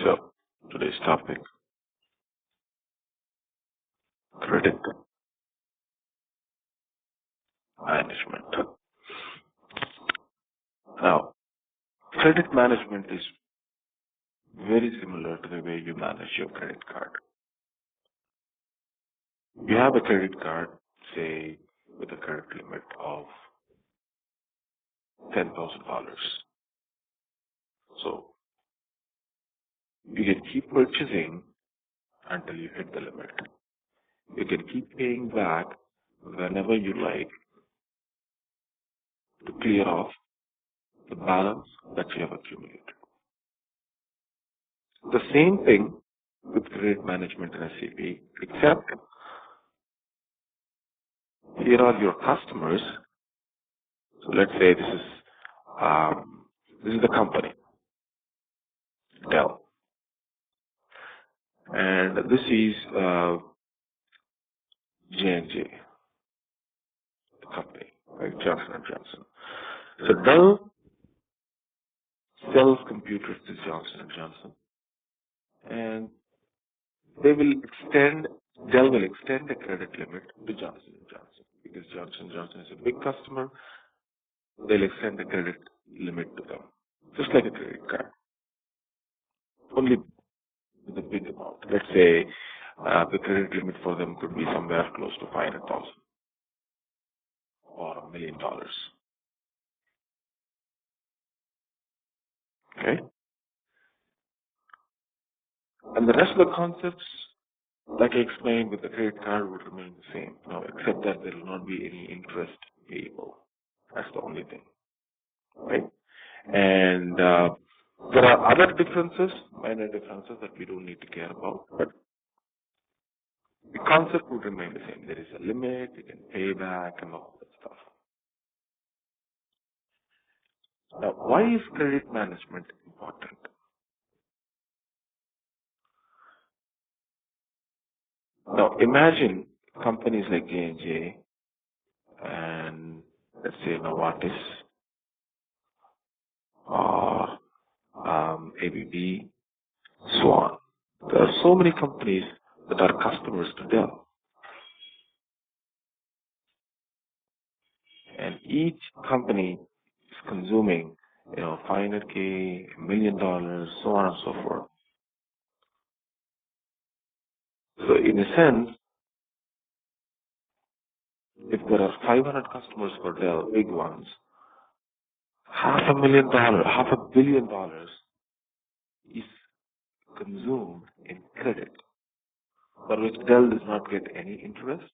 So, today's topic, credit management. Now, credit management is very similar to the way you manage your credit card. You have a credit card, say, with a credit limit of $10,000. So, you can keep purchasing until you hit the limit. You can keep paying back whenever you like to clear off the balance that you have accumulated. The same thing with credit management in SAP, except here are your customers. So let's say this is the company, Dell, and this is J&J, the company, right? Johnson and Johnson. So Dell sells computers to Johnson and Johnson, and Dell will extend the credit limit to Johnson and Johnson because Johnson and Johnson is a big customer. They'll extend the credit limit to them, just like a credit card, only with a big amount. Let's say the credit limit for them could be somewhere close to 500,000 or $1 million. Okay, and the rest of the concepts, like I explained with the credit card, would remain the same. Now, except that there will not be any interest payable. That's the only thing, right? And there are other differences, minor differences that we don't need to care about, but the concept would remain the same. There is a limit, you can pay back, and all that stuff. Now, why is credit management important? Now, imagine companies like J&J and let's say Novartis or ABB, so on. There are so many companies that are customers to Dell, and each company is consuming, $500K, $1 million, so on and so forth. So, in a sense, if there are 500 customers for Dell, big ones, $500 million, $500 billion is consumed in credit, for which Dell does not get any interest,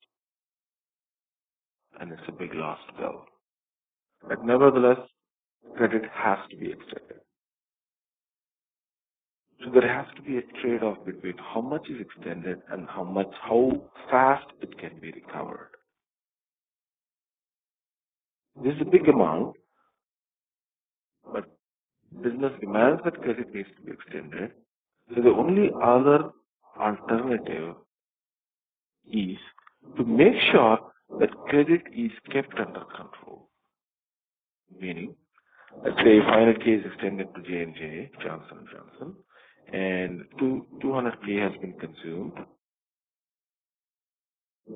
and it's a big loss to Dell. But nevertheless, credit has to be extended. So there has to be a trade-off between how much is extended and how fast it can be recovered. This is a big amount, but business demands that credit needs to be extended. So the only other alternative is to make sure that credit is kept under control. Meaning, let's say 500K is extended to J&J, Johnson & Johnson, and 200K has been consumed.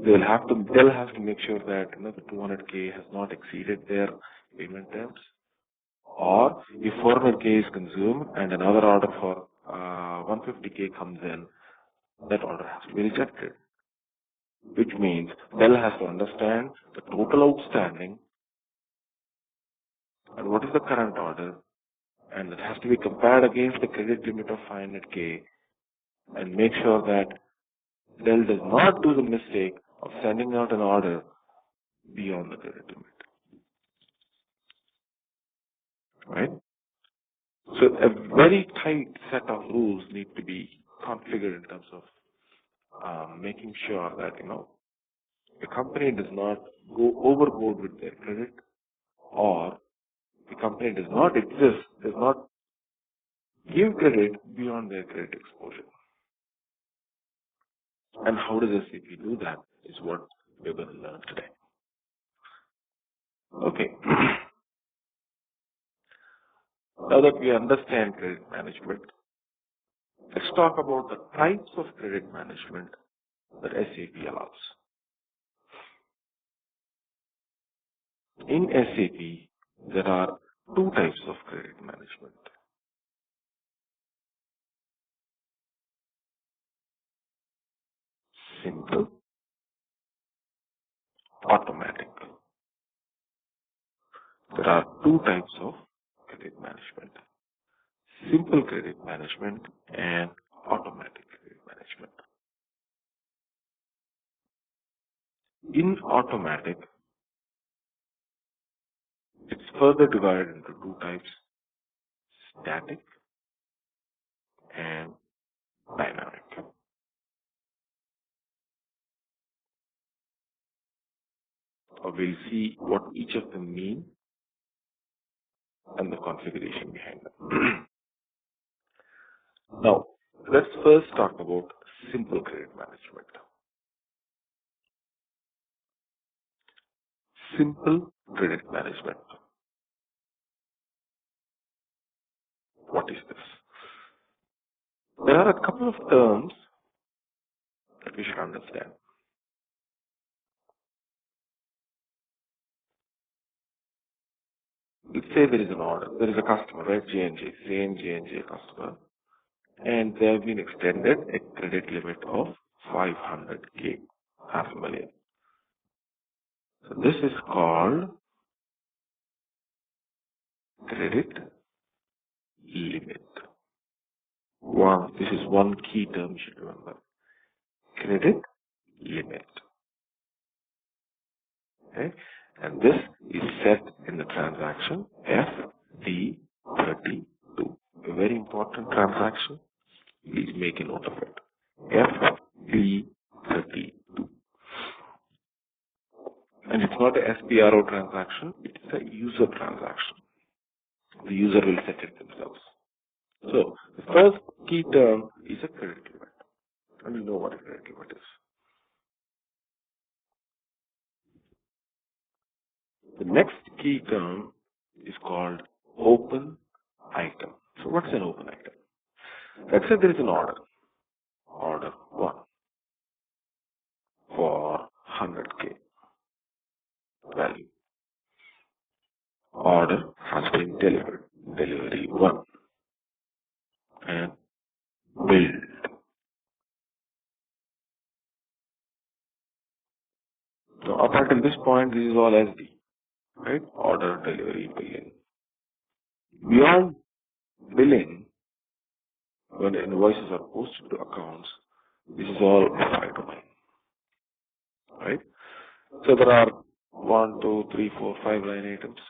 Dell has to make sure that the 200K has not exceeded their payment terms. Or if 400K is consumed and another order for 150K comes in, that order has to be rejected. Which means Dell has to understand the total outstanding and what is the current order, and it has to be compared against the credit limit of 500K, and make sure that Dell does not do the mistake of sending out an order beyond the credit limit. Right? So a very tight set of rules need to be configured in terms of making sure that the company does not go overboard with their credit, or the company does not give credit beyond their credit exposure. And how does SAP do that is what we're going to learn today. Okay. Now that we understand credit management, Let's talk about the types of credit management that SAP allows. In SAP, there are two types of credit management. Simple, automatic. There are two types of credit management. Simple credit management and automatic credit management. In automatic, it's further divided into two types, static and dynamic. We'll see what each of them mean and the configuration behind them. Now, let's first talk about simple credit management. Simple credit management. What is this? There are a couple of terms that we should understand. Let's say there is an order, there is a customer, right? J&J, same J&J customer, and they have been extended a credit limit of 500K, $500,000. So this is called credit limit. This is one key term you should remember. Credit limit. Okay? And this is set in the transaction FD32. A very important transaction. Please make a note of it. FD32. And it's not a SPRO transaction, it's a user transaction. The user will set it themselves. So, the first key term is a credit limit. And you know what a credit limit is. The next key term is called open item. So, what's an open item? Let's say there is an order. Order 1 for 100K value. Order has been delivered. Delivery 1 and billed. So up until this point, this is all SD, right? Order, delivery, billing. Beyond billing, when the invoices are posted to accounts, this is all FI domain, right? So there are 1, 2, 3, 4, 5 line items,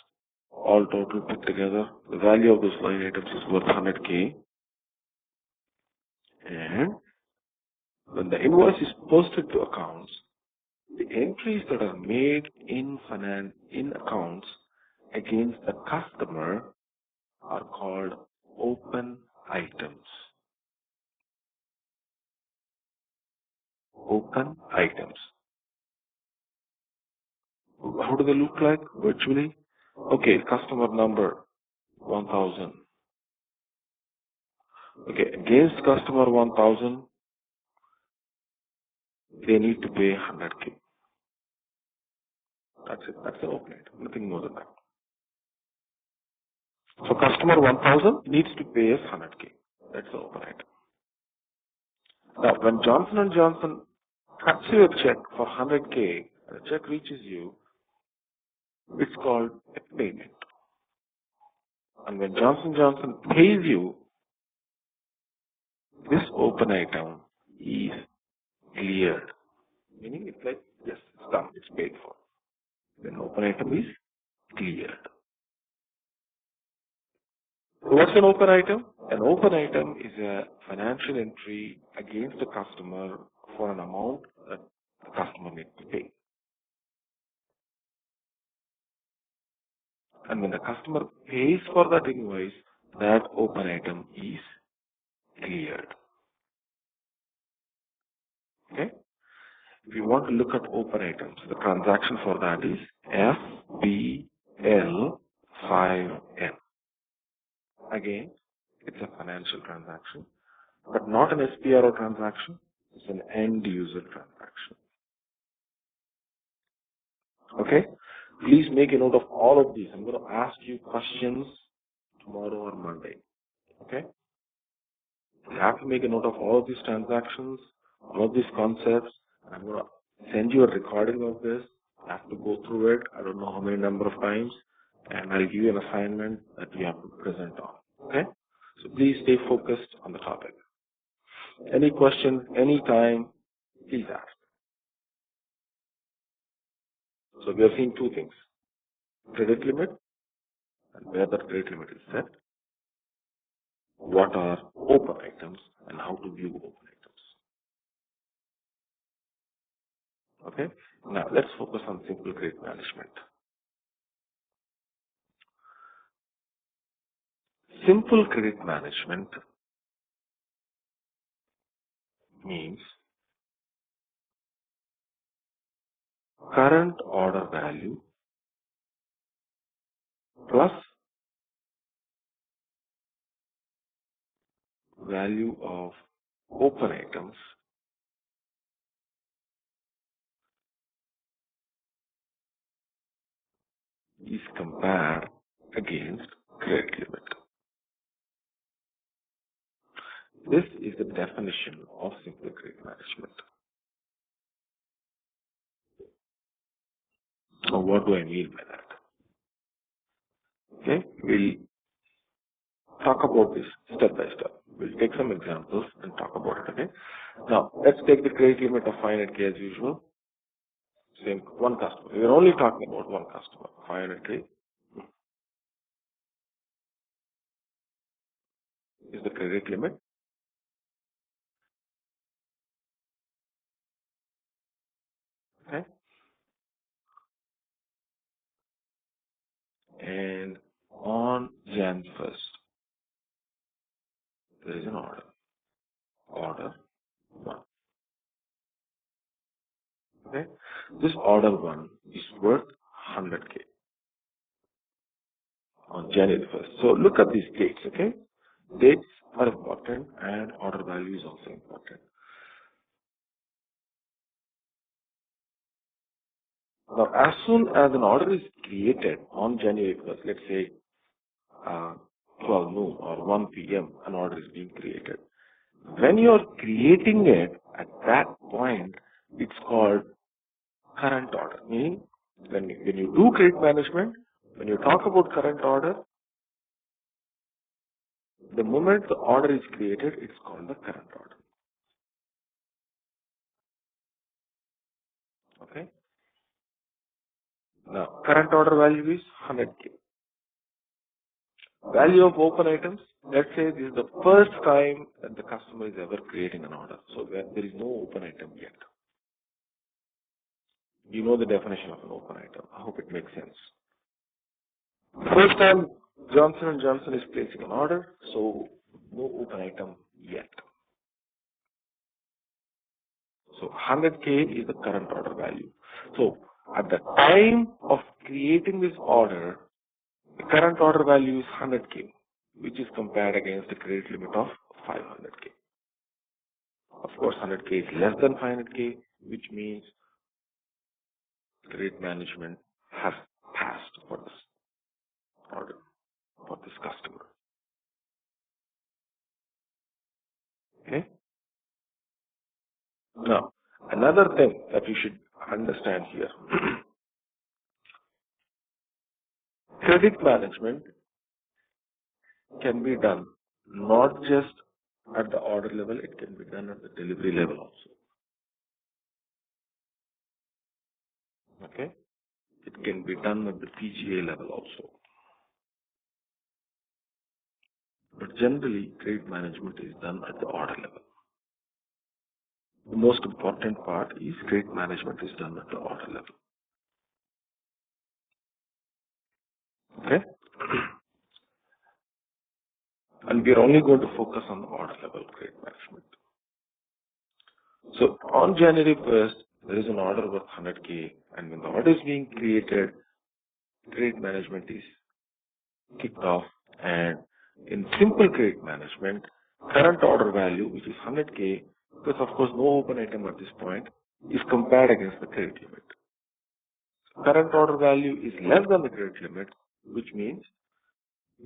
all total put together. The value of those line items is worth 100K. And when the invoice is posted to accounts, the entries that are made in accounts against the customer are called open items. Open items. How do they look like virtually? Okay, customer number 1000. Okay, against customer 1000, they need to pay 100K. That's it. That's the open item. Nothing more than that. So customer 1000 needs to pay us 100K. That's the open item. Now, when Johnson & Johnson cuts you a check for 100K, and the check reaches you, it's called a payment. And when Johnson & Johnson pays you, this open item is cleared. Meaning it's like, yes, it's done, it's paid for. Then open item is cleared. So what's an open item? An open item is a financial entry against the customer for an amount that the customer needs to pay. And when the customer pays for that invoice, that open item is cleared. Okay? If you want to look at open items, the transaction for that is FBL5N. Again, it's a financial transaction. but not an SPRO transaction. It's an end user transaction. Okay? Please make a note of all of these. I'm going to ask you questions tomorrow or Monday. Okay? You have to make a note of all of these transactions, all of these concepts. I'm going to send you a recording of this. You have to go through it. I don't know how many number of times. And I'll give you an assignment that you have to present on. Okay? So please stay focused on the topic. Any questions, anytime, please ask. So we have seen two things. Credit limit and where the credit limit is set. What are open items and how to view open items. Okay? Now let's focus on simple credit management. Simple credit management means current order value plus value of open items is compared against credit limit. This is the definition of simple credit management. Now, what do I mean by that? Okay, we'll talk about this step by step. We'll take some examples and talk about it. Okay. Now, let's take the credit limit of 500K as usual. Same one customer. We're only talking about one customer. 500K is the credit limit. Okay. And on Jan 1st, there is an order. Order 1. Okay. This order 1 is worth 100K on January 1st. So look at these dates. Okay. Dates are important and order value is also important. Now, as soon as an order is created on January 1st, let's say 12 noon or 1 p.m., an order is being created. When you are creating it at that point, it's called current order. Meaning, when you do credit management, when you talk about current order, the moment the order is created, it's called the current order. Okay. Now, current order value is 100K. Value of open items, let's say this is the first time that the customer is ever creating an order. So there is no open item yet. You know the definition of an open item. I hope it makes sense. First time Johnson & Johnson is placing an order, so no open item yet. So 100K is the current order value. So at the time of creating this order, the current order value is 100K, which is compared against the credit limit of 500K. Of course, 100K is less than 500K, which means credit management has passed for this order, for this customer. Okay? Now, another thing that you should understand here, credit management can be done not just at the order level, it can be done at the delivery level also. Okay? It can be done at the PGA level also. But generally, credit management is done at the order level. The most important part is credit management is done at the order level. Okay? And we are only going to focus on the order level credit management. So on January 1st, there is an order worth 100K, and when the order is being created, credit management is kicked off, and in simple credit management, current order value, which is 100K, because of course no open item at this point, is compared against the credit limit. Current order value is less than the credit limit, which means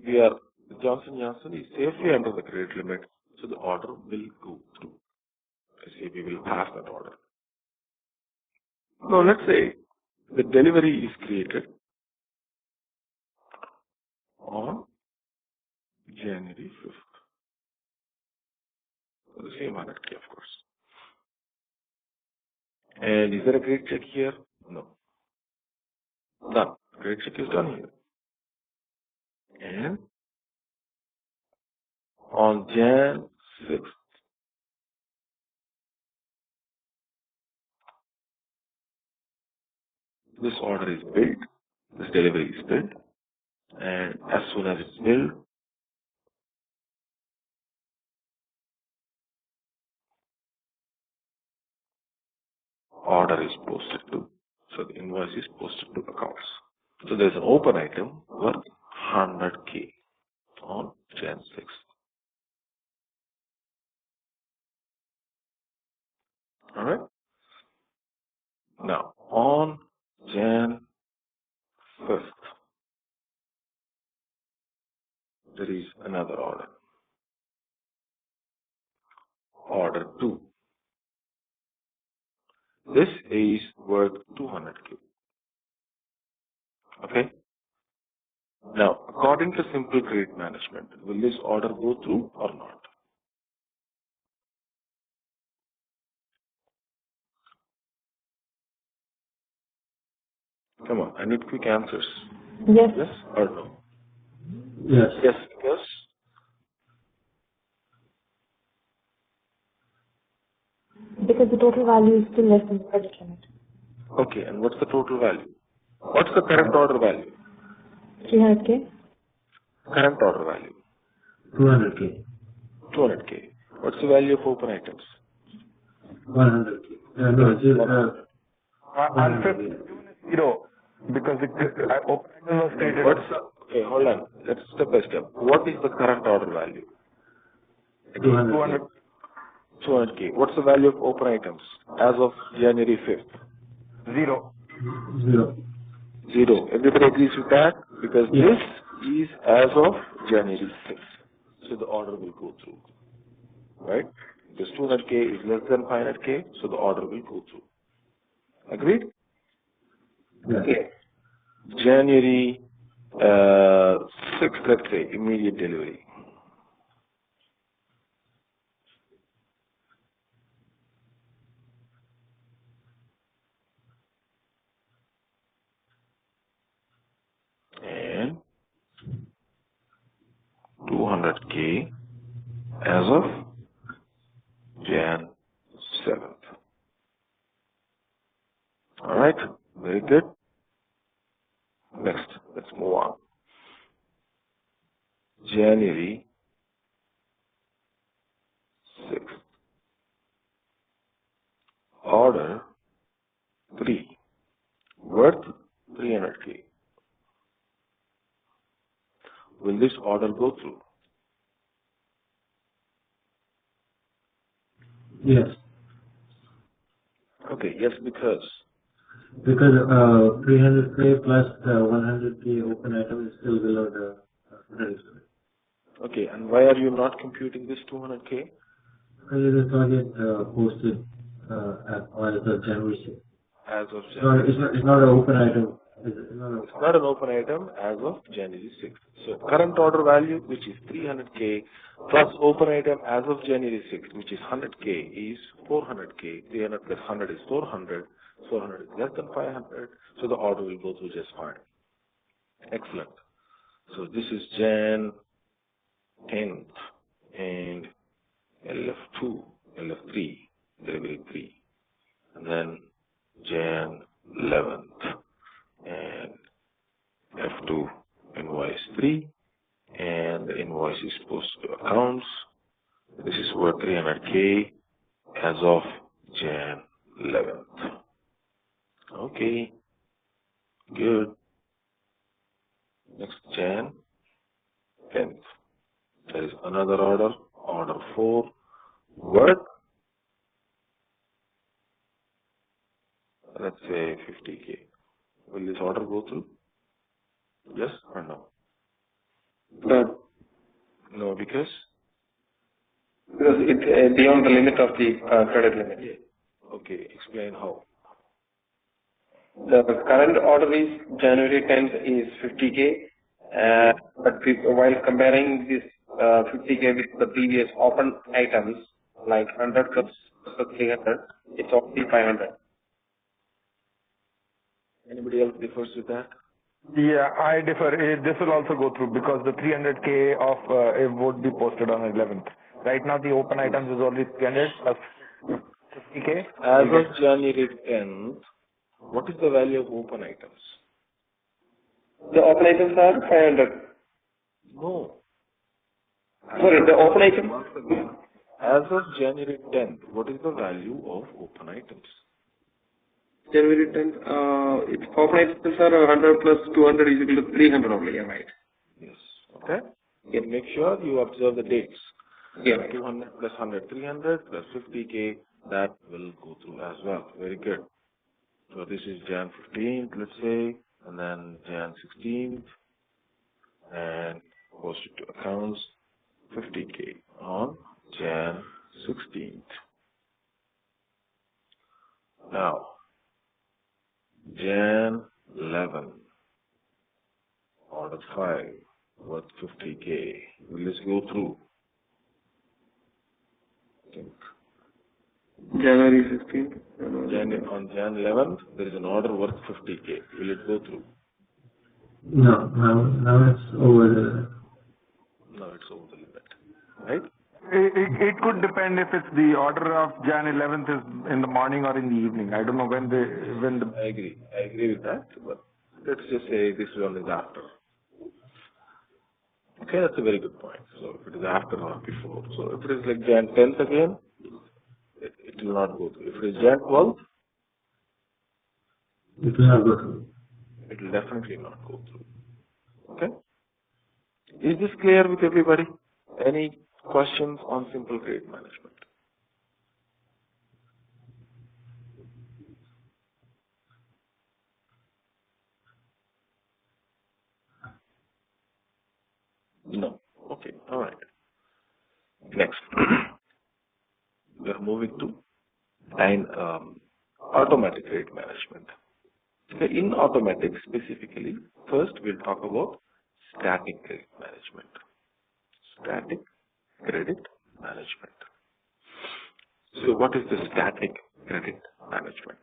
Johnson & Johnson is safely under the credit limit, so the order will go through. We will pass that order. Now let's say the delivery is created on January 5th. For the same 100K, of course. And is there a credit check here? No. Done. Credit check is done here. And on Jan 6th, this order is billed, this delivery is billed, and as soon as it's billed, order is posted to, so the invoice is posted to accounts. So there's an open item worth 100K on Jan 6th. Alright? Now, on Jan 5th, there is another order. Order 2. This is worth 200K. Okay? Now, according to simple credit management, will this order go through or not? Come on, I need quick answers. Yes. Yes or no? Yes. Yes, because Because the total value is still less than the credit limit. okay, and what's the total value? What's the current order value? 300K? Current order value. 200K. 200K. What's the value of open items? 100K. No, Answer 0 because the open item was created. Okay, hold on. Let's step by step. What is the current order value? 200K. 200K. What's the value of open items as of January 5th? 0. 0. Everybody agrees with that? Because Yes. this is as of January 6th. So the order will go through. Right? Because 200K is less than 500K, so the order will go through. Agreed? Yes. Okay. January 6th, let's say, immediate delivery. And 200K as of Jan 7th. Alright, very good. Next, let's move on. January 6th. Order 3, worth 300K. Will this order go through? Yes. Okay, yes, because 300K plus the 100K open item is still below the credit limit. okay, and why are you not computing this 200K? Because it is not yet posted as of January 6th. As of No, January. it's not an open item. It's It's not an open item as of January 6th. So current order value, which is 300K, plus open item as of January 6th, which is 100K, is 400K. 300 plus 100 is 400. 400 is less than 500, so the order will go through just fine. Excellent. So this is Jan 10th and LF2, LF3, delivery 3. And then Jan 11th and F2 invoice 3, and the invoice is posted to accounts. This is worth 300K as of Jan 11th. Okay, good. Next, Jan 10th. There is another order order 4 worth, let's say 50K. Will this order go through? Yes or no? No, No, because it's beyond the limit of the credit limit. okay, explain how. The current order is January 10th is 50K, but while comparing this 50K with the previous open items like 100 plus 300, it's only 500. Anybody else differs with that? Yeah, I differ. This will also go through because the 300K of it would be posted on 11th. Right now, the open items is only 300 plus 50K. As of January 10th, what is the value of open items? The open items are 500. No. Sorry, the open item? Once again, as of January 10th, what is the value of open items? January 10th, its open items are 100 plus 200 is equal to 300 only, yeah, right? Yes. Okay? Yes. Make sure you observe the dates. Yeah, right. 200 plus 100, 300 plus 50K, that will go through as well. Very good. So this is Jan 15th, let's say, and then Jan 16th, and posted to accounts 50K on Jan 16th. Now, Jan 11, order 5, worth 50K. Will this go through? I think. January 16th. On Jan 11th, there is an order worth 50K. Will it go through? No, now it's over the. No, it's over the limit. Right? It could depend if it's the order of Jan 11th is in the morning or in the evening. I don't know when the. I agree with that, but let's just say this one is after. Okay, that's a very good point. So if it is after or before. So if it is like Jan 10th again, it will not go through. If it is Jan 12th, It will not go through. it will definitely not go through. Okay? Is this clear with everybody? Any questions on simple credit management? No. Okay. All right. Next. We are moving to automatic credit management. Okay, in automatic specifically, first we'll talk about static credit management. Static credit management. So what is the static credit management?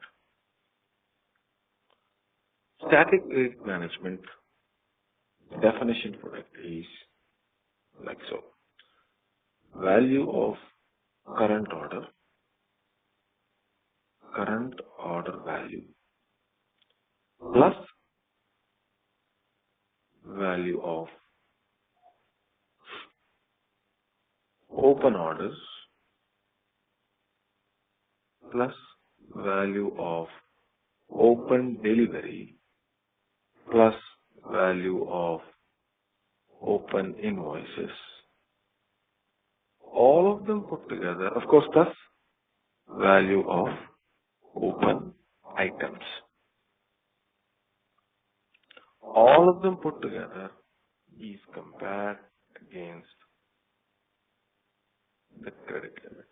Static credit management definition for it is like so. Value of current order value plus value of open orders plus value of open delivery plus value of open invoices. All of them put together, of course, plus value of open items. All of them put together is compared against the credit limit.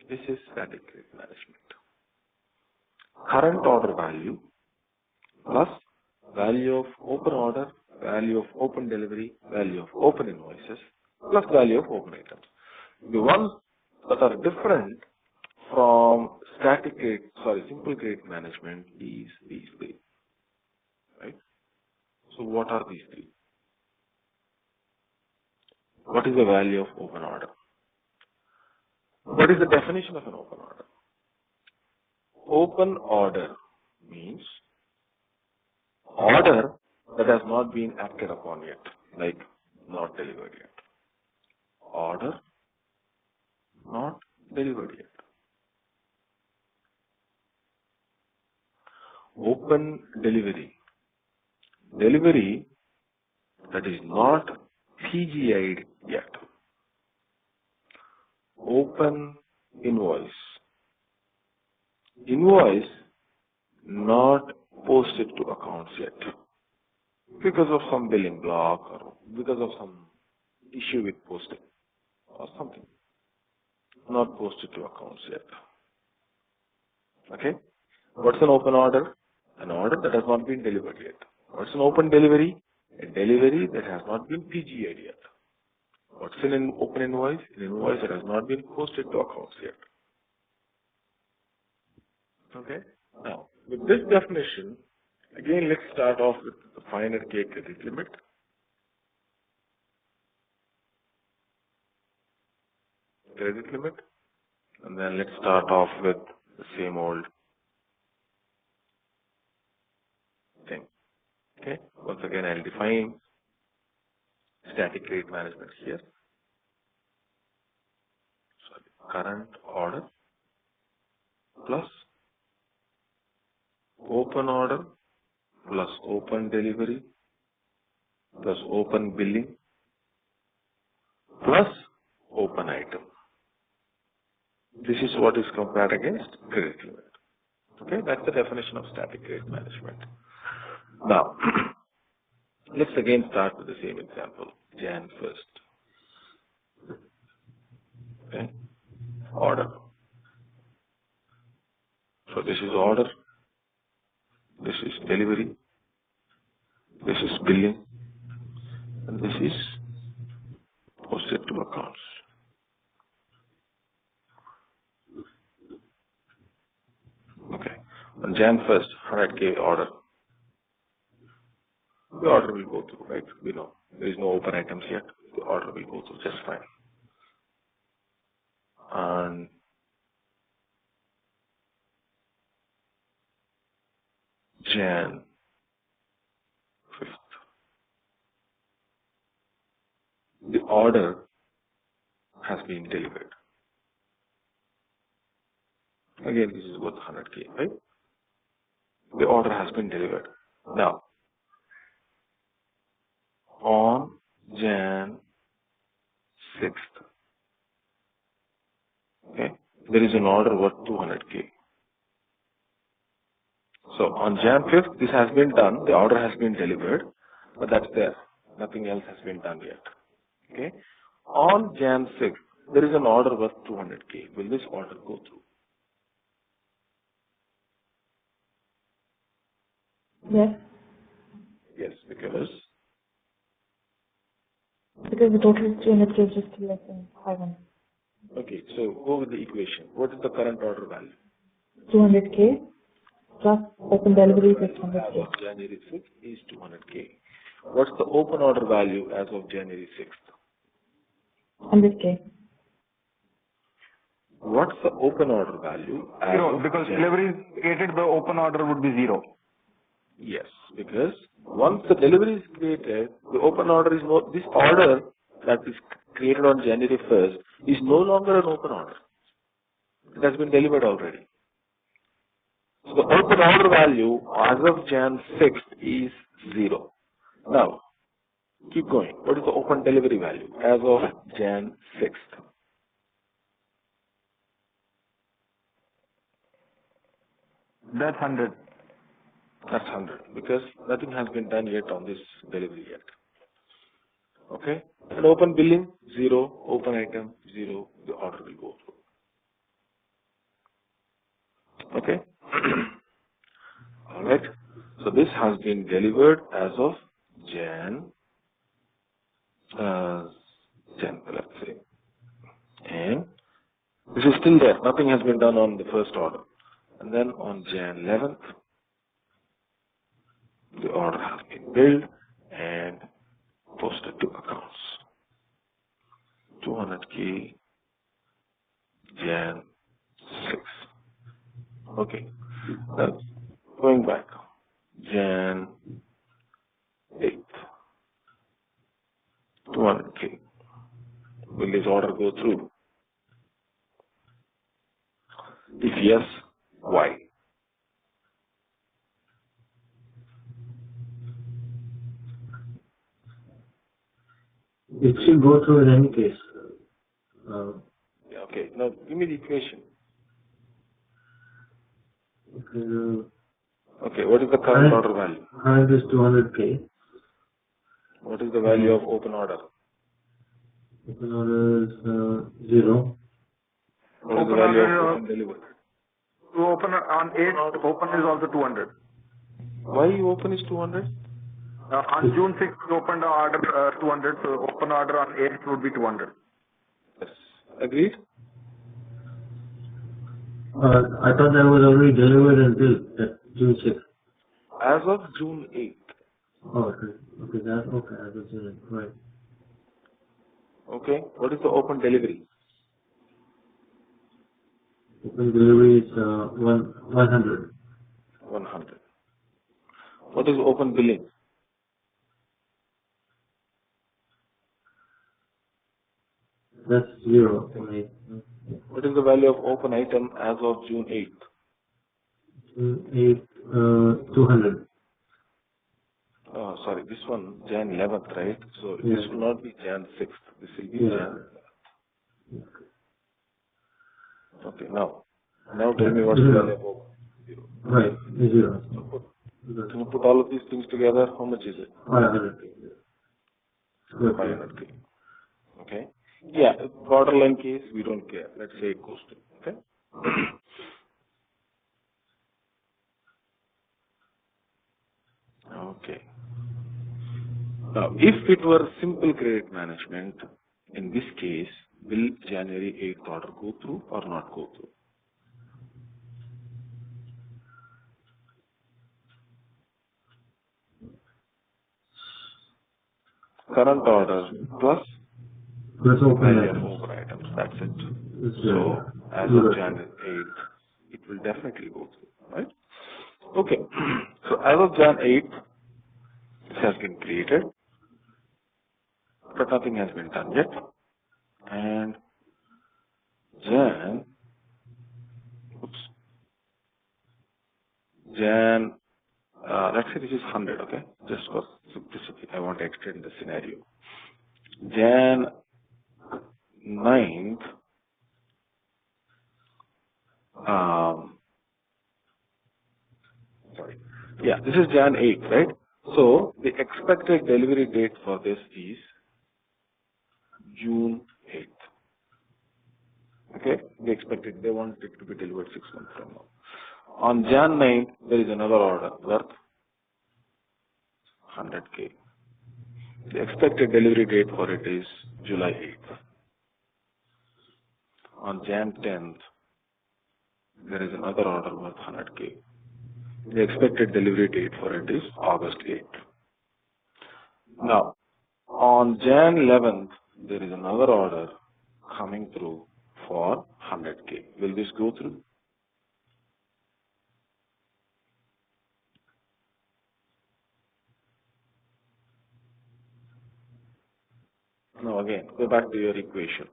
This is static credit management. Current order value plus value of open order, value of open delivery, value of open invoices, plus value of open items. The ones that are different from simple credit management is these three. Right? So what are these three? What is the value of open order? What is the definition of an open order? Open order means order that has not been acted upon yet, like not delivered yet. Order not delivered yet. Open delivery. Delivery that is not PGI'd yet. Open invoice. Invoice not posted to accounts yet because of some billing block or because of some issue with posting or something. Not posted to accounts yet. Okay? What's an open order? An order that has not been delivered yet. What's an open delivery? A delivery that has not been PGI'd yet. What's an open invoice? An invoice that has not been posted to accounts yet. Okay? Now, with this definition, again, let's start off with the 500K credit limit. Credit limit. And then let's start off with the same old thing. Okay? Once again, I'll define static rate management here. Current order plus open order plus open delivery plus open billing plus open item. This is what is compared against credit limit. Okay, that's the definition of static rate management. Now, let's again start with the same example. Jan 1st. Okay, order. So this is order, this is delivery, this is billing, and this is posted to accounts. Okay, on Jan 1st, 100K order. The order will go through, right? We know there is no open items yet. The order will go through just fine. And Jan 5th, the order has been delivered. Again, this is worth 100K, right? The order has been delivered. Now, on Jan 6th, okay, there is an order worth 200K. So on Jan 5th, this has been done, the order has been delivered, but that's there. Nothing else has been done yet. Okay. On Jan 6th, there is an order worth 200K. Will this order go through? Yes. Yes, because Because the total is 300K is just less than 500. okay, so go with the equation. What is the current order value? 200K plus open delivery is As 100K. of January 6th is 200K. What's the open order value as of January 6th? 100K. What's the open order value as Zero, of because January? delivery is created, the open order would be 0. Yes, because once the delivery is created, the open order is no, this order that is created on January 1st is no longer an open order. It has been delivered already. So the open order value as of Jan 6th is 0. Now, keep going. What is the open delivery value as of Jan 6th? That's 100. That's 100 because nothing has been done yet on this delivery yet. Okay? And open billing, 0. Open item, 0. The order will go through. Okay? Alright. So this has been delivered as of Jan, let's say. And this is still there. Nothing has been done on the first order. And then on Jan 11th, the order has been billed and posted to accounts. 200K Jan 6. Okay. Now, going back. Jan 8th. 200K. Will this order go through? If yes, why? It should go through in any case. Yeah, okay. Now give me the equation. Okay, Okay, what is the current order value? current is 200K. What is the value of open order? Open order is 0. What is the Open value order, of open delivery? to open on 8th, open is also 200. Why open is 200? On June 6th, we opened the order 200, so open order on 8th would be 200. Yes. Agreed? I thought that was already delivered until June 6th. As of June 8th. Oh, okay. Okay, I was doing it. Right. Okay. What is the open delivery? Open delivery is 100. 100. What is open billing? That's 0. Right. What is the value of open item as of June 8th? 200. Oh, sorry, this one, Jan 11th, right? So Yeah. this will not be Jan 6th. This will be Yeah. Jan. Okay, now tell me what is the value of open. Zero. Right, 0. Can you put all of these things together? How much is it? 500. 500K. Okay. Yeah, borderline case, we don't care. Let's say it goes to. Okay. Okay. Now, if it were simple credit management, in this case, will January 8th order go through or not go through? Current order plus Open value of items. open items. That's it. It's, So, as of January 8th, it will definitely go through, right? Okay. So, as of Jan 8th, it has been created, but nothing has been done yet. And Jan, let's say this is 100, okay? Just for simplicity, I want to extend the scenario. Jan 9th, this is Jan 8th, right? So, the expected delivery date for this is June 8th. Okay? They want it to be delivered 6 months from now. On Jan 9th, there is another order worth 100K. The expected delivery date for it is July 8th. On Jan 10th, there is another order worth 100K. The expected delivery date for it is August 8th. Now, on Jan 11th, there is another order coming through for 100K. Will this go through? Now again, go back to your equation.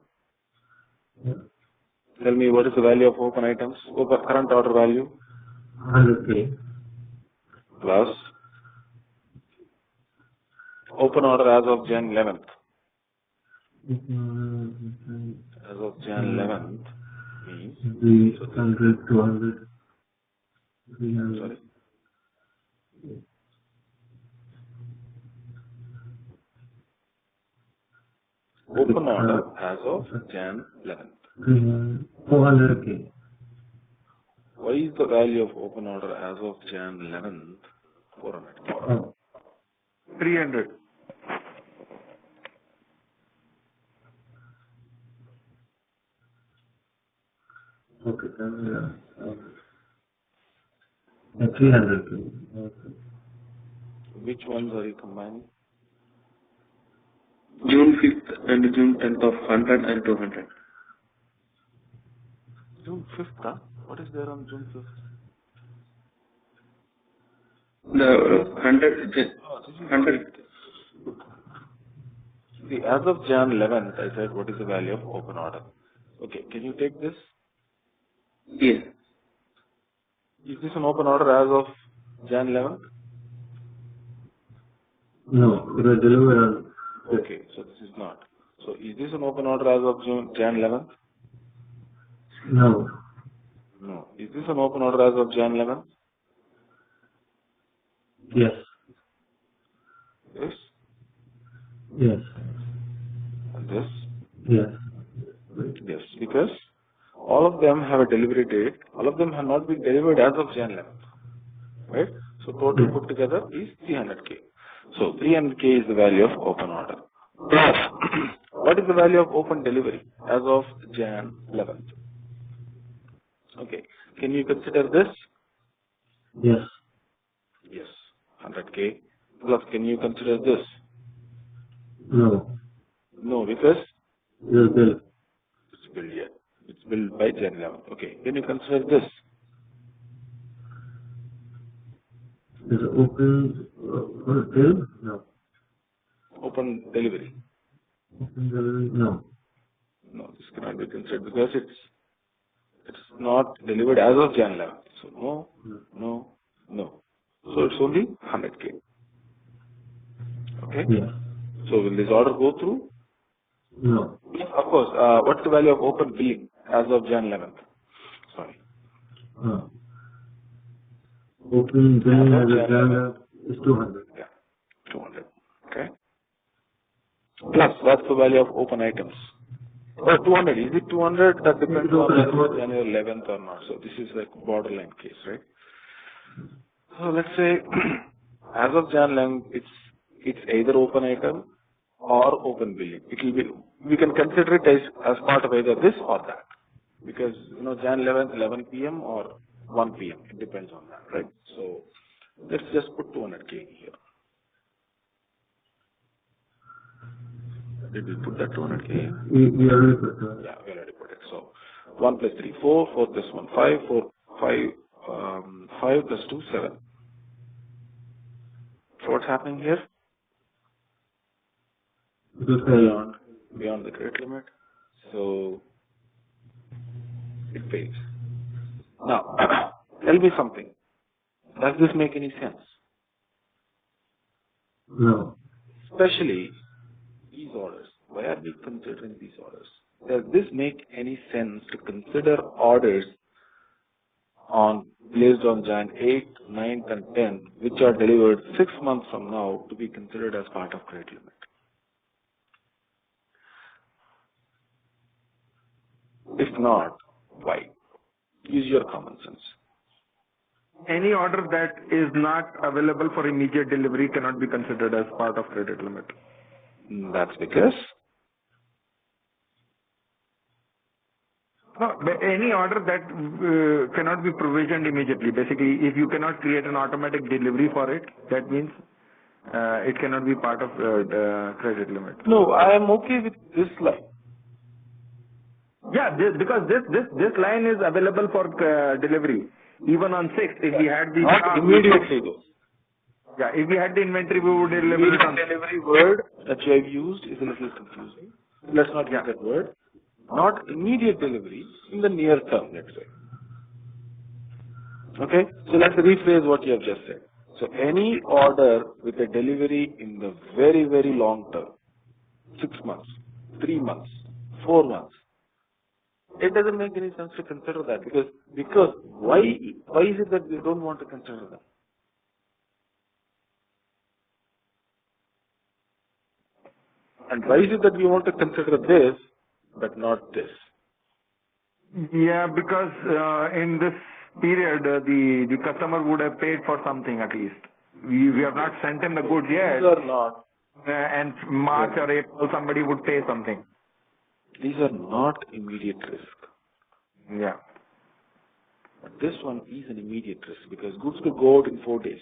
Tell me what is the value of open items? Current order value 100K. plus open order as of Jan 11th. As of Jan 11th means 300, 200, 300. sorry. Open order as of Jan 11th. 400K. What is the value of open order as of Jan 11th? 400K. Oh, 300. okay. And 300K. Okay. Which ones are you combining? June 5th and June 10th of 100 and 200. June 5th, huh? What is there on June 5th? The 100, Oh, 100. See, as of Jan 11th, I said, what is the value of open order? Okay, can you take this? Yes. Is this an open order as of Jan 11th? No, it was delivered Okay, so this is not. So is this an open order as of Jan 11th? No. No. Is this an open order as of Jan 11th? Yes. Yes. Yes. And this? Yes. Yes. Because all of them have a delivery date. All of them have not been delivered as of Jan 11th. Right? So total put together is 300K. So 300K is the value of open order. Plus, what is the value of open delivery as of Jan 11th? Okay. Can you consider this? Yes. Yes. 100K. Plus, can you consider this? No. No, because Your bill. it's billed yet. It's billed by Jan 11th. Okay. Can you consider this? Is it open bill? No. Open delivery. Open delivery? No. No, this cannot be considered because it's not delivered as of Jan 11th. So no. So it's only 100K. Okay. Yes. So will this order go through? No. Yes, of course. What's the value of open billing as of Jan 11th? Sorry. No. Open billing as a Jan is 200. Yeah. 200. Okay. Plus, what's the value of open items? Oh, 200. Is it 200? That depends on whether it's January 11th or not. So this is like borderline case, right? So let's say as of Jan 11th, it's either open item or open billing. It will be, we can consider it as part of either this or that. Because, Jan 11th, 11 p.m. or 1 p.m. It depends on that, right? So let's just put 200K here. Did we put that 200K? We already put that. Yeah, we already put it. So 1 plus 3, 4, 4 plus 1, 5, 5 plus 2, 7. So what's happening here? Beyond the credit limit. So it fails. Now, tell me something. Does this make any sense? No. Especially these orders. Why are we considering these orders? Does this make any sense to consider orders based on Jan 8th, 9th and 10th, which are delivered 6 months from now to be considered as part of credit limit? If not, why? Use your common sense. Any order that is not available for immediate delivery cannot be considered as part of credit limit. That's because No, but any order that cannot be provisioned immediately. Basically, if you cannot create an automatic delivery for it, that means it cannot be part of the credit limit. no, I am okay with this line. Yeah, because this line is available for delivery. Even on 6th, if we had the Not immediately though. Yeah, if we had the inventory, we would deliver it on. Delivery word that you have used is a little confusing. Let's not use that word. Not immediate delivery, in the near term, let's say. Okay? So let's rephrase what you have just said. So any order with a delivery in the very, very long term, 6 months, 3 months, 4 months, it doesn't make any sense to consider that because why is it that we don't want to consider that? And why is it that we want to consider this but not this? Yeah, because in this period, the customer would have paid for something at least. We have not sent him the goods yet. These are not. And March or April, somebody would pay something. These are not immediate risk. Yeah. But this one is an immediate risk because goods could go out in 4 days.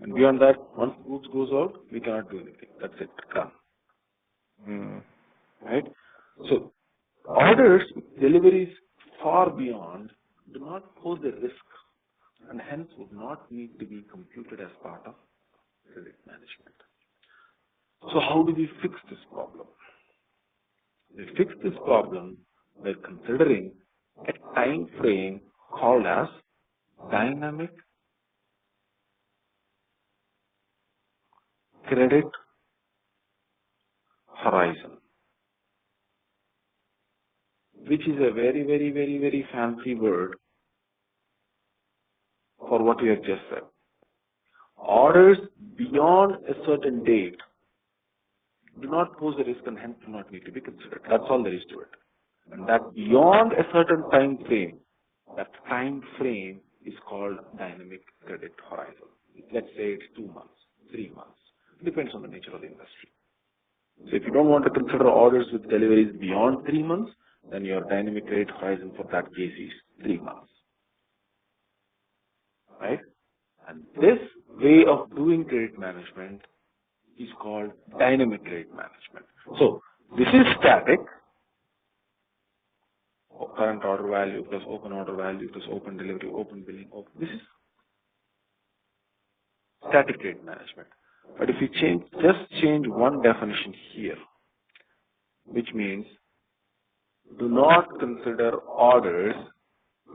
And beyond that, once goods goes out, we cannot do anything. That's it. Done. Right? So, orders with deliveries far beyond do not pose a risk and hence would not need to be computed as part of credit management. So how do we fix this problem? We fix this problem by considering a time frame called as dynamic credit horizon, which is a very, very, very, very fancy word for what we have just said. Orders beyond a certain date do not pose a risk and hence do not need to be considered. That's all there is to it. And that beyond a certain time frame, that time frame is called dynamic credit horizon. Let's say it's 2 months, 3 months. It depends on the nature of the industry. So if you don't want to consider orders with deliveries beyond 3 months, then your dynamic credit horizon for that case is 3 months. Right? And this way of doing credit management is called dynamic credit management. So this is static, current order value plus open order value plus open delivery, open billing. This is static credit management. But if you just change one definition here, which means do not consider orders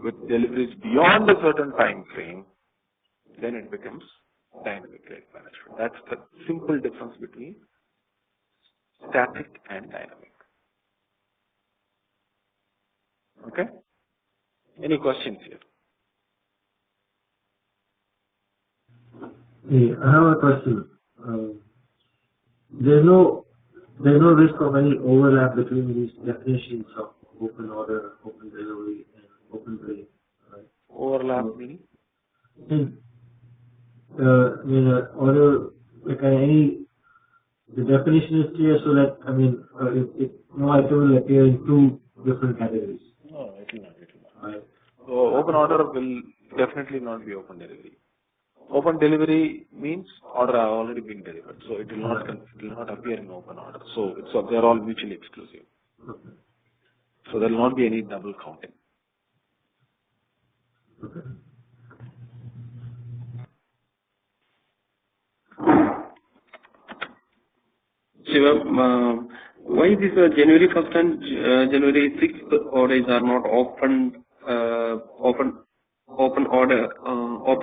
with deliveries beyond a certain time frame, then it becomes dynamic credit management. That's the simple difference between static and dynamic. Okay? Any questions here? Hey, I have a question. There's no risk of any overlap between these definitions of open order, open delivery, and open billing, right? Overlap meaning? Order, like the definition is clear so that, no item will appear in two different categories. No, it will not. Right? So open order will definitely not be open delivery. Open delivery means order have already been delivered, so it will not appear in open order. So they are all mutually exclusive. Okay. So there will not be any double counting. Okay. Shiva, why this January 1st and January 6th orders are not open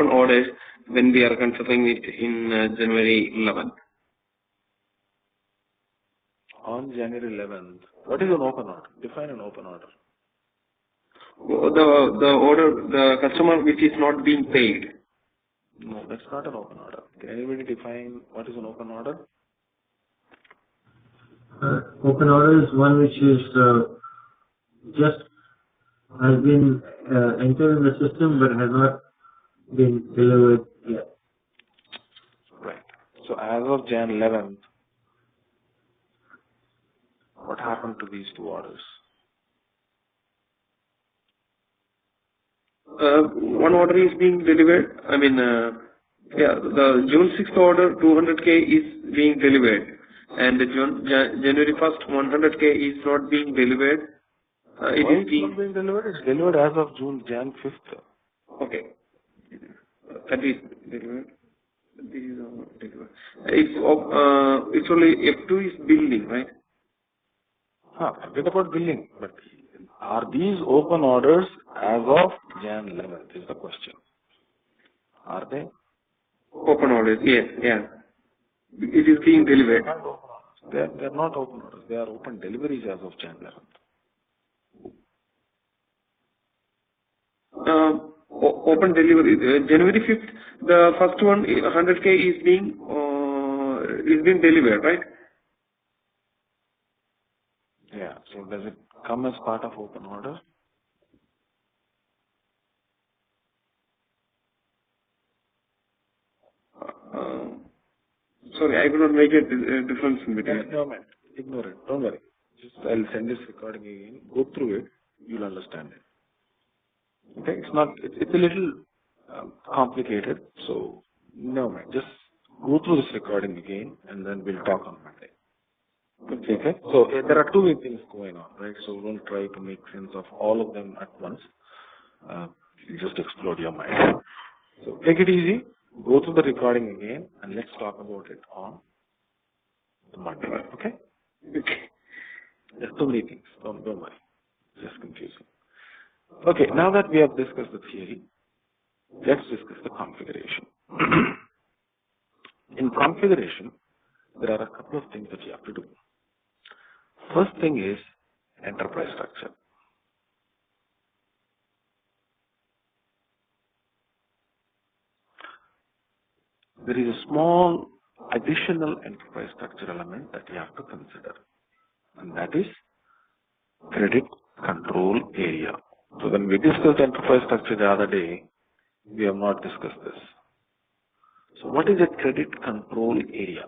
orders when we are considering it in January 11th? On January 11th, what is an open order? Define an open order. The customer which is not being paid. No, that's not an open order. Can anybody define what is an open order? Open order is one which is just has been entered in the system but has not been delivered yet. Right. So as of Jan 11th, what happened to these two orders? One order is being delivered. The June 6th order 200K is being delivered, and the January 1st 100K is not being delivered. Why it's not being delivered? It's delivered as of Jan 5th. Okay. That is delivered. This is delivered. It's only F2 is building, right? Forget about billing, but are these open orders as of Jan 11th is the question. Are they? Open orders, yes, yeah. It is being delivered. They're not open orders. They are open deliveries as of Jan 11th. Open delivery. January 5th, the first one, 100K is being delivered, right? Yeah. So does it come as part of open order? Sorry, I could not make a difference in between. No, man. Ignore it. Don't worry. I'll send this recording again. Go through it. You'll understand it. Okay? It's a little complicated. So, no, man. Just go through this recording again and then we'll talk on Monday. Okay? So, there are two things going on, right? So, don't try to make sense of all of them at once. You just explode your mind. So, take it easy. Go through the recording again and let's talk about it on Monday. Okay? Okay. There's so many things. Don't worry. It's just confusing. Okay, now that we have discussed the theory, let's discuss the configuration. In configuration, there are a couple of things that you have to do. first thing is enterprise structure. There is a small additional enterprise structure element that you have to consider, and that is credit control area. So when we discussed enterprise structure the other day, we have not discussed this. So what is a credit control area?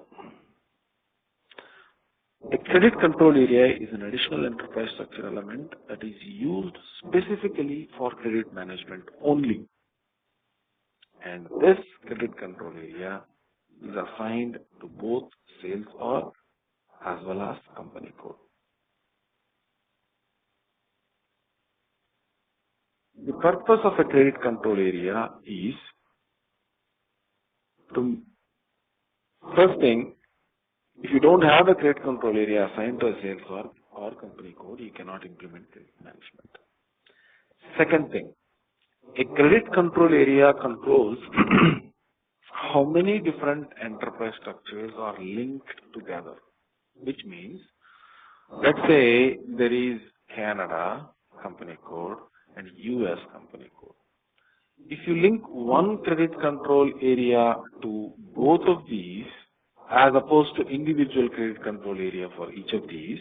A credit control area is an additional enterprise structure element that is used specifically for credit management only. And this credit control area is assigned to both sales org as well as company code. The purpose of a credit control area is to, first thing, if you don't have a credit control area assigned to a sales org or company code, you cannot implement credit management. Second thing, a credit control area controls how many different enterprise structures are linked together, which means, let's say there is Canada company code and US company code. If you link one credit control area to both of these, as opposed to individual credit control area for each of these,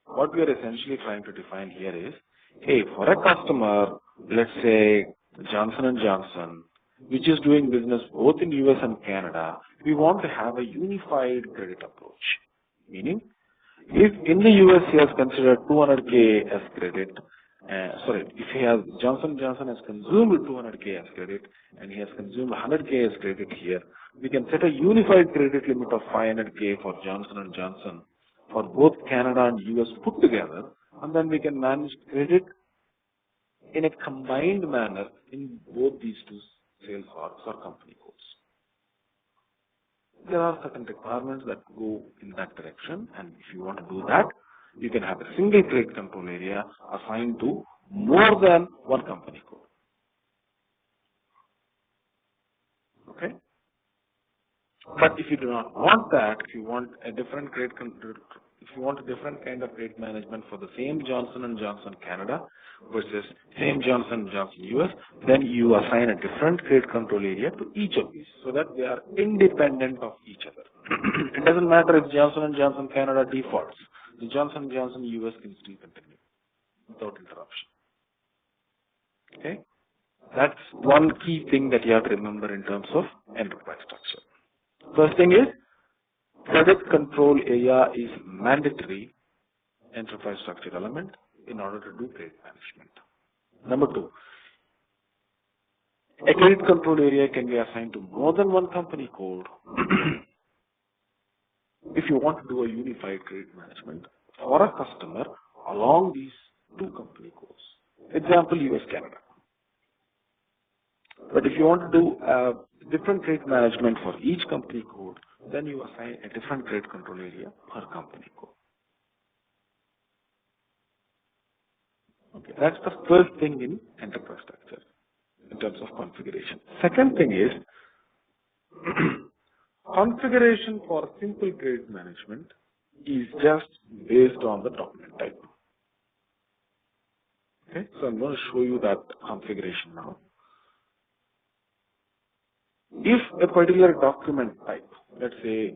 what we are essentially trying to define here is, hey, for a customer, let's say Johnson & Johnson, which is doing business both in US and Canada, we want to have a unified credit approach. Meaning, if in the US he has considered 200K as credit, if he has Johnson & Johnson has consumed 200K as credit and he has consumed 100K as credit here, we can set a unified credit limit of 500K for Johnson & Johnson for both Canada and US put together, and then we can manage credit in a combined manner in both these two sales orgs or company codes. There are certain requirements that go in that direction, and if you want to do that, you can have a single credit control area assigned to more than one company code. Okay? But if you do not want that, if you want a different credit control, if you want a different kind of credit management for the same Johnson & Johnson Canada versus same Johnson & Johnson US, then you assign a different credit control area to each of these so that they are independent of each other. It doesn't matter if Johnson & Johnson Canada defaults. The Johnson & Johnson US can still continue without interruption. Okay? That's one key thing that you have to remember in terms of enterprise structure. First thing is, credit control area is mandatory enterprise structure element in order to do credit management. Number two, a credit control area can be assigned to more than one company code if you want to do a unified credit management for a customer along these two company codes. Example, US Canada. But if you want to do a different credit management for each company code, then you assign a different credit control area per company code. Okay, that's the first thing in enterprise structure in terms of configuration. Second thing is configuration for simple credit management is just based on the document type. Okay, so I'm going to show you that configuration now. If a particular document type, let's say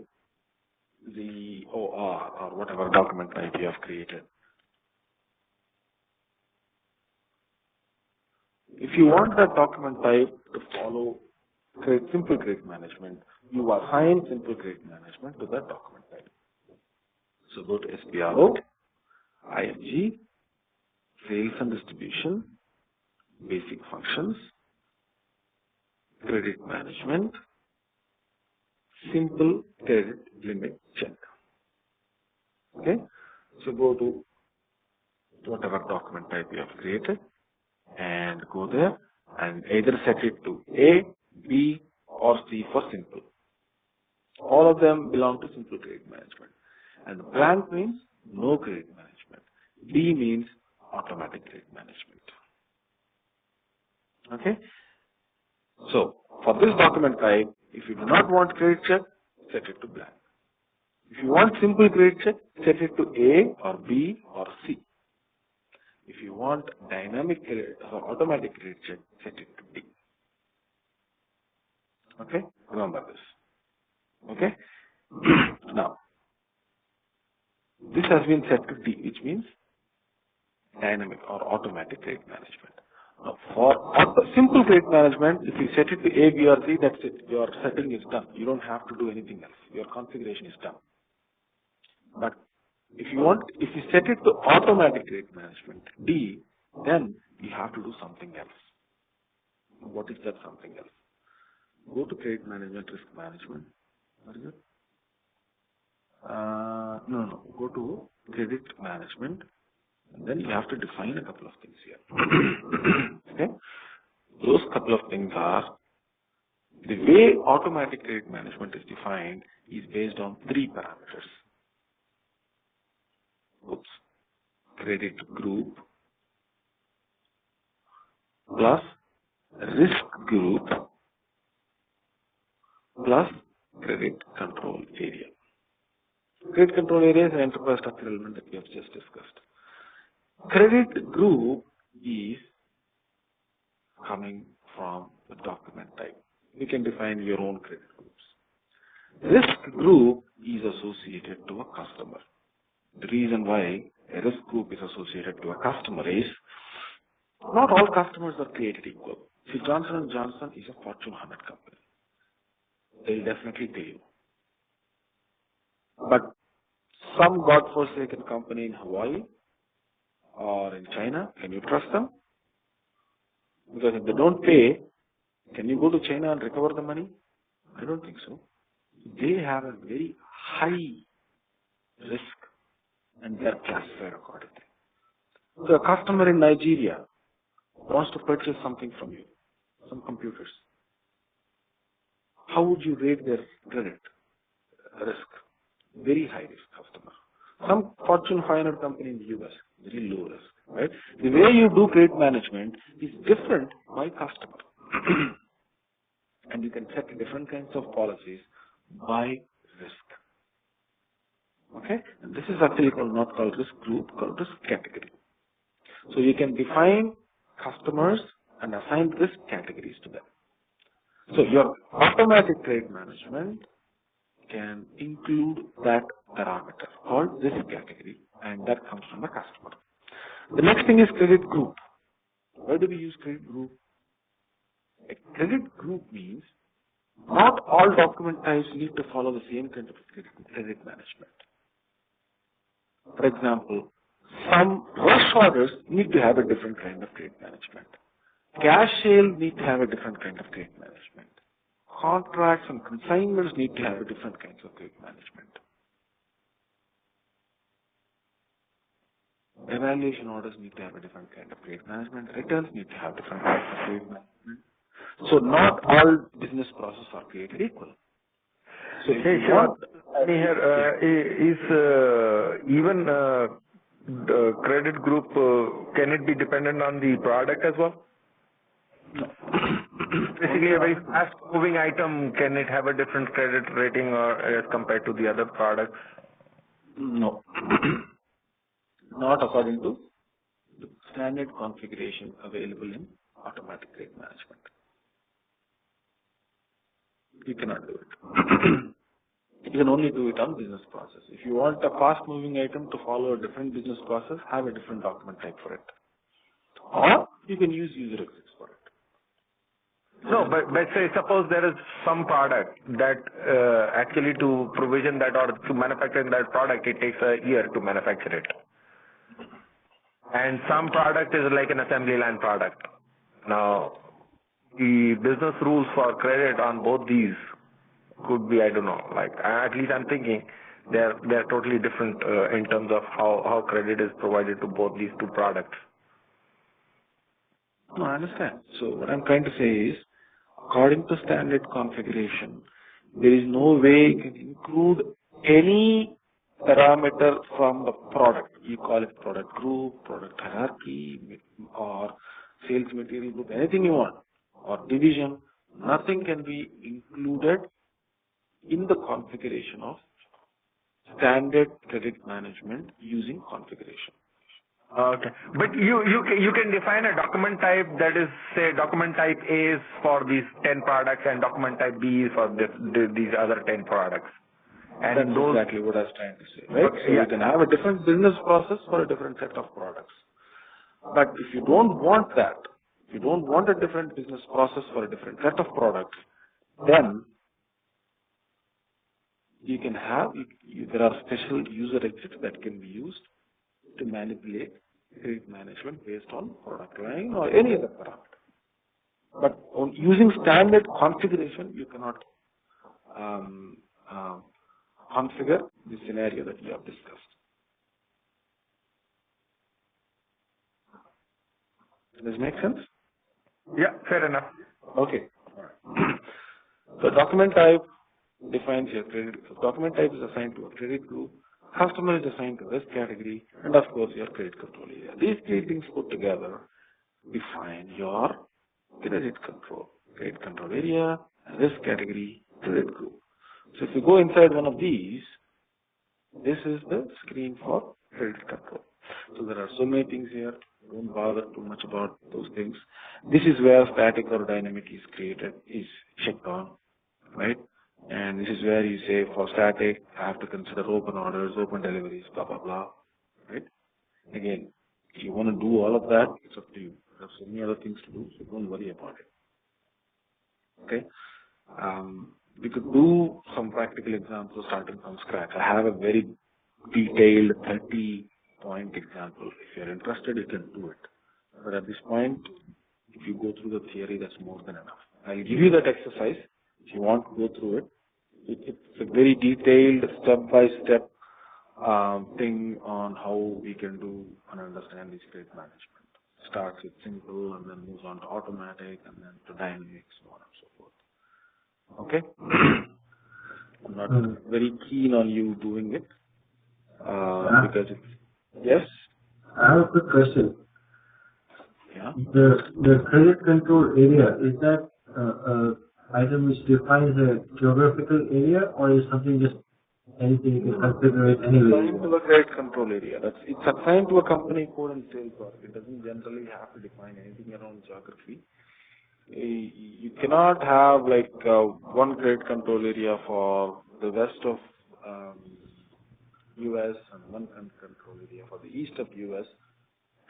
the OR or whatever document type you have created, if you want that document type to follow simple credit management, you assign simple credit management to that document type. So go to SPRO, IMG, Sales and Distribution, Basic Functions, Credit Management, Simple Credit Limit Check. Okay, so go to whatever document type you have created and go there and either set it to A, B or C for simple. All of them belong to simple credit management. And blank means no credit management. D means automatic credit management. Okay. So for this document type, if you do not want credit check, set it to blank. If you want simple credit check, set it to A or B or C. If you want dynamic credit or automatic credit check, set it to D. Okay? Remember this. Okay? Now, this has been set to D, which means dynamic or automatic credit management. Now, for simple credit management, if you set it to A, B or C, that's it. Your setting is done. You don't have to do anything else. Your configuration is done. But if you set it to automatic credit management, D, then you have to do something else. What is that something else? Go to credit management, risk management. What is it? No. Go to credit management, and then you have to define a couple of things here. Okay? Those couple of things are, the way automatic credit management is defined is based on 3 parameters. Oops. Credit group plus risk group plus credit control area. Credit control area is an enterprise structure element that we have just discussed. Credit group is coming from the document type. You can define your own credit groups. Risk group is associated to a customer. The reason why a risk group is associated to a customer is not all customers are created equal. See, Johnson & Johnson is a Fortune 100 company. They'll definitely pay you. But some godforsaken company in Hawaii or in China, can you trust them? Because if they don't pay, can you go to China and recover the money? I don't think so. They have a very high risk and they are classified accordingly. So a customer in Nigeria wants to purchase something from you, some computers. How would you rate their credit risk? Very high risk customer. Some Fortune 500 company in the US, very low risk, right? The way you do credit management is different by customer. And you can set different kinds of policies by risk. Okay? And this is actually not called risk group, called risk category. So you can define customers and assign risk categories to them. So your automatic credit management can include that parameter called risk category, and that comes from the customer. The next thing is credit group. Why do we use credit group? A credit group means not all document types need to follow the same kind of credit management. For example, some rush orders need to have a different kind of credit management. Cash sale need to have a different kind of credit management. Contracts and consignments need to have a different kinds of credit management. Evaluation orders need to have a different kind of credit management. Returns need to have different kinds of credit management. So not all business processes are created equal. So if you want, even the credit group, can it be dependent on the product as well? no. Basically, a very fast moving item, can it have a different credit rating or as compared to the other products? No. Not according to the standard configuration available in automatic credit management. You cannot do it. You can only do it on business process. If you want a fast-moving item to follow a different business process, have a different document type for it. Or you can use user exits for it. No, but say suppose there is some product that actually to provision that or to manufacture that product, it takes a year to manufacture it. And some product is like an assembly line product. Now, the business rules for credit on both these could be, I don't know, like at least I'm thinking they're totally different in terms of how credit is provided to both these two products. No, I understand. So what I'm trying to say is, according to standard configuration, there is no way you can include any parameter from the product. You call it product group, product hierarchy, or sales material group, anything you want, or division. Nothing can be included in the configuration of standard credit management using configuration. Okay. But you can define a document type that is, say, document type A is for these 10 products and document type B is for these other 10 products. And That's those, exactly what I was trying to say, right? So yeah. you can have a different business process for a different set of products. But if you don't want that, if you don't want a different business process for a different set of products, then you can have, there are special user exits that can be used to manipulate credit management based on product line or any other parameter. But on using standard configuration, you cannot configure the scenario that we have discussed. Does this make sense? Yeah, fair enough. Okay. All right. So document type defines your credit. So document type is assigned to a credit group. Customer is assigned to this category, and of course your credit control area. These three things put together define your credit control area, risk category, credit group. So if you go inside one of these, this is the screen for credit control. So there are so many things here. Don't bother too much about those things. This is where static or dynamic is created, is checked on, right? And this is where you say for static, I have to consider open orders, open deliveries, blah, blah, blah, right? Again, if you want to do all of that, it's up to you. There are so many other things to do, so don't worry about it. Okay? We could do some practical examples starting from scratch. I have a very detailed 30-point example. If you're interested, you can do it. But at this point, if you go through the theory, that's more than enough. I'll give you that exercise. If you want to go through it, it's a very detailed, step-by-step thing on how we can do and understand this credit management. Starts with simple and then moves on to automatic and then to dynamic, so on and so forth. Okay? I'm not very keen on you doing it because it's... Yes? I have a quick question. Yeah? The credit control area, is that item which defines a geographical area, or is something just anything you can configure it anyway? It's assigned to a credit control area. It's assigned to a company code and sales order. It doesn't generally have to define anything around geography. You cannot have like one credit control area for the west of US and one control area for the east of US.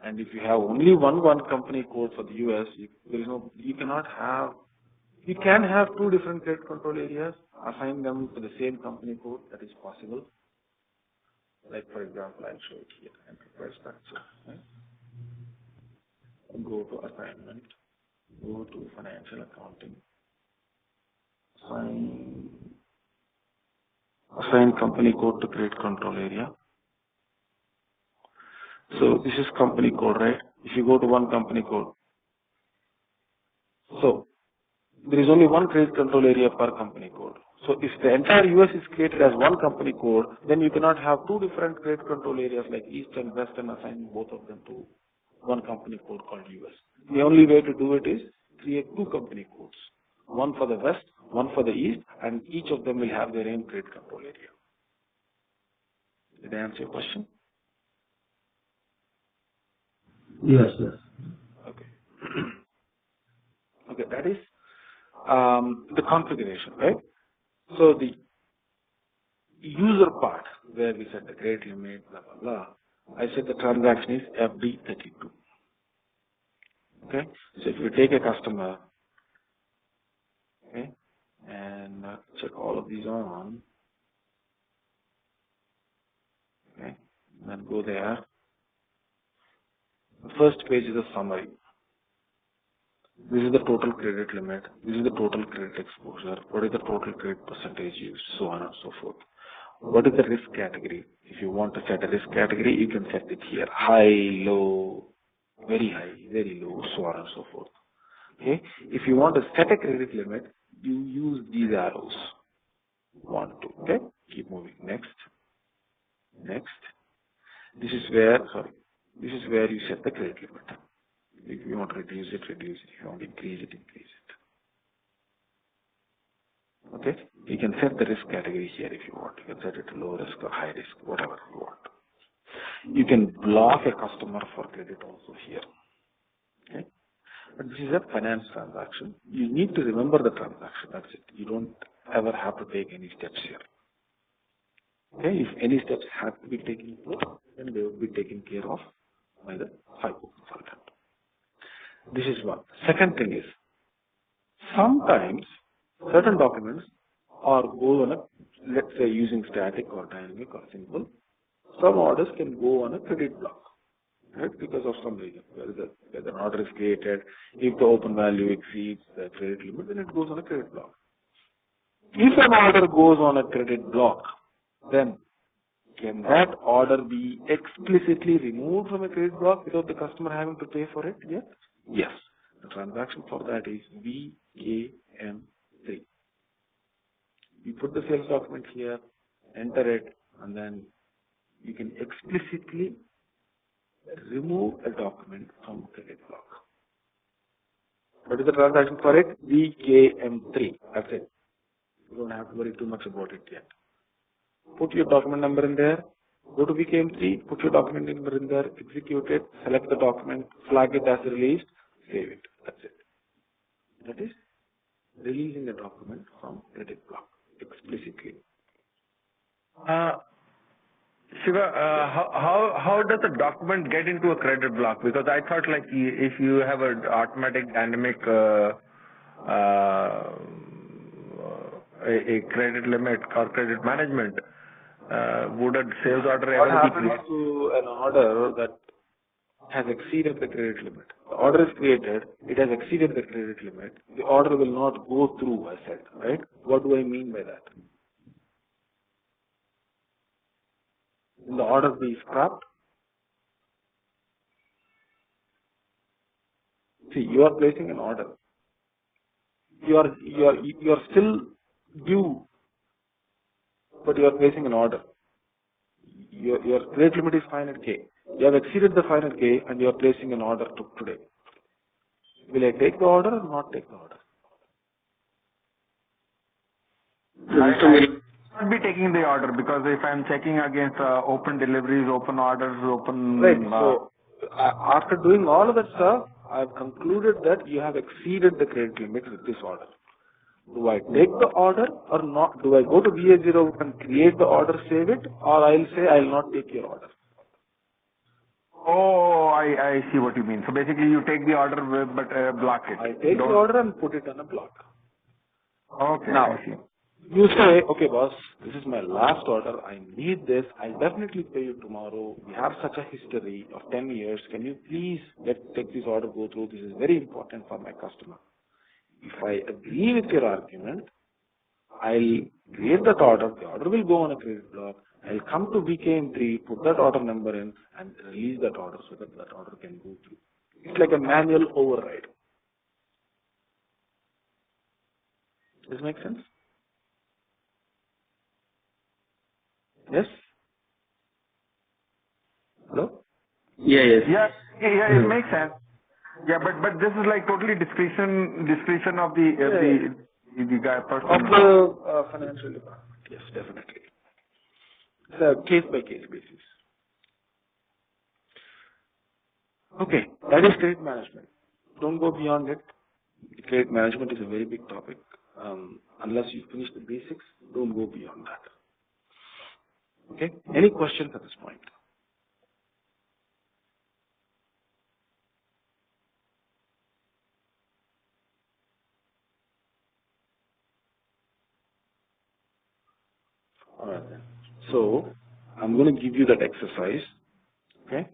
And if you have only one company code for the US, you can have two different credit control areas, assign them to the same company code. That is possible. Like for example, I'll show it here. Enterprise structure. Right? Go to assignment. Go to financial accounting. Assign company code to credit control area. So this is company code, right? If you go to one company code. So there is only one credit control area per company code. So if the entire US is created as one company code, then you cannot have two different credit control areas like East and West and assign both of them to one company code called US. The only way to do it is create two company codes. One for the West, one for the East, and each of them will have their own credit control area. Did I answer your question? Yes. Okay. Okay, that is the configuration, right? So the user part, where we set the credit limit, blah, blah, blah, I said the transaction is FD32. Okay? So if you take a customer, okay, and check all of these on, okay, and then go there. The first page is a summary. This is the total credit limit. This is the total credit exposure. What is the total credit percentage used? So on and so forth. What is the risk category? If you want to set a risk category, you can set it here. High, low, very high, very low, so on and so forth. Okay? If you want to set a credit limit, you use these arrows. 1, 2. Okay? Keep moving. Next. This is where you set the credit limit. If you want to reduce it, reduce it. If you want to increase it, increase it. Okay? You can set the risk category here if you want. You can set it to low risk or high risk, whatever you want. You can block a customer for credit also here. Okay? But this is a finance transaction. You need to remember the transaction. That's it. You don't ever have to take any steps here. Okay? If any steps have to be taken place, then they will be taken care of by the FICO consultant. This is one. Second thing is, sometimes certain documents are go on a, let's say using static or dynamic or simple, some orders can go on a credit block, right? Because of some reason, whether an order is created, if the open value exceeds the credit limit, then it goes on a credit block. If an order goes on a credit block, then can that order be explicitly removed from a credit block without the customer having to pay for it yet? Yes. The transaction for that is VKM3. You put the sales document here, enter it, and then you can explicitly remove a document from credit block. What is the transaction for it? VKM3. That's it. You don't have to worry too much about it yet. Put your document number in there, go to VKM3, put your document number in there, execute it, select the document, flag it as released, save it. That's it. That is releasing the document from credit block explicitly. Shiva, how does a document get into a credit block? Because I thought like if you have an automatic dynamic a credit limit or credit management, would a sales order What ever be happens created? to an order that has exceeded the credit limit? The order is created, it has exceeded the credit limit. The order will not go through, I said, right? What do I mean by that? Will the order be scrapped? See, you are placing an order. You are still due, but you are placing an order. Your credit limit is 500K. You have exceeded the 500K and you are placing an order today. Will I take the order or not take the order? I not be taking the order because if I'm checking against open deliveries, open orders, open... Right. So, after doing all of that stuff, I've concluded that you have exceeded the credit limit with this order. Do I take the order or not? Do I go to VA01 and create the order, save it, or I'll say I'll not take your order? Oh, I see what you mean. So basically you take the order but block it. I take the order and put it on a block. Okay, Now, I see. you say, okay boss, this is my last order, I need this, I'll definitely pay you tomorrow. We have such a history of 10 years. Can you please take this order, go through? This is very important for my customer. If I agree with your argument, I'll create that order. The order will go on a credit block. I'll come to VKM3, put that order number in, and release that order so that that order can go through. It's like a manual override. Does this make sense? Yes? Hello? Yes. Yeah, it makes sense. Yeah, but this is like totally discretion of the guy person. Of the financial department. Yes, definitely. It's a case-by-case basis. Okay, that is credit management. Don't go beyond it. Credit management is a very big topic. Unless you finish the basics, don't go beyond that. Okay? Any questions at this point? Alright then. So, I'm going to give you that exercise. Okay?